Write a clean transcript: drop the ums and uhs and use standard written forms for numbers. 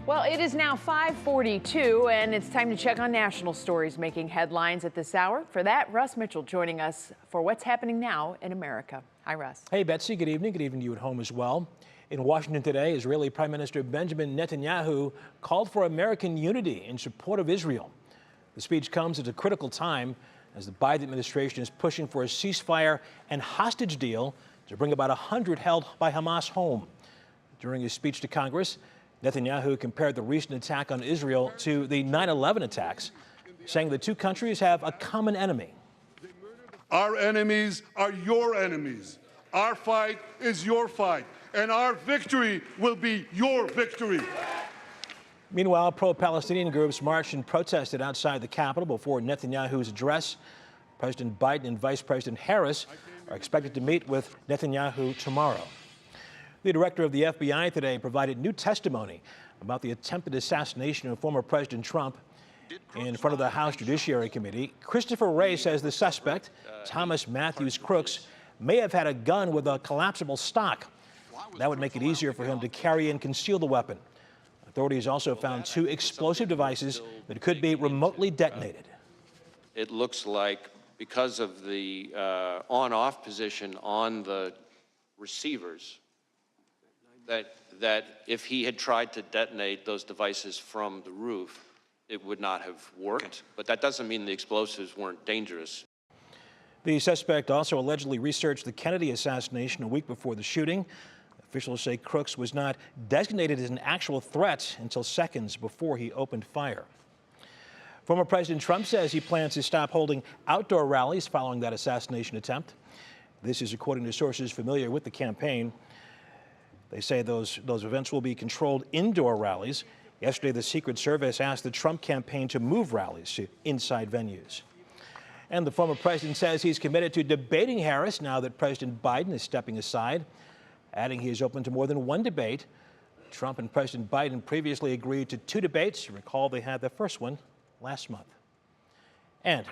Well, it is now 5:42, and it's time to check on national stories making headlines at this hour. For that, Russ Mitchell joining us for what's happening now in America. Hi, Russ. Hey, Betsy. Good evening. Good evening to you at home as well. In Washington today, Israeli Prime Minister Benjamin Netanyahu called for American unity in support of Israel. The speech comes at a critical time as the Biden administration is pushing for a ceasefire and hostage deal to bring about 100 held by Hamas home. During his speech to Congress, Netanyahu compared the recent attack on Israel to the 9/11 attacks, saying the two countries have a common enemy. Our enemies are your enemies. Our fight is your fight, and our victory will be your victory. Meanwhile, pro-Palestinian groups marched and protested outside the Capitol before Netanyahu's address. President Biden and Vice President Harris are expected to meet with Netanyahu tomorrow. The director of the FBI today provided new testimony about the attempted assassination of former President Trump. In front of the House Judiciary Committee, Christopher Wray says the suspect, Thomas Matthews Crooks, may have had a gun with a collapsible stock. That would make it easier for him to carry and conceal the weapon. Authorities also found two explosive devices that could be remotely detonated. It looks like because of the on-off position on the receivers, that if he had tried to detonate those devices from the roof, it would not have worked. But that doesn't mean the explosives weren't dangerous. The suspect also allegedly researched the Kennedy assassination a week before the shooting. Officials say Crooks was not designated as an actual threat until seconds before he opened fire. Former President Trump says he plans to stop holding outdoor rallies following that assassination attempt. This is according to sources familiar with the campaign. They say those events will be controlled indoor rallies. Yesterday, the Secret Service asked the Trump campaign to move rallies to inside venues. And the former president says he's committed to debating Harris now that President Biden is stepping aside, adding he is open to more than one debate. Trump and President Biden previously agreed to two debates. You recall they had the first one last month. And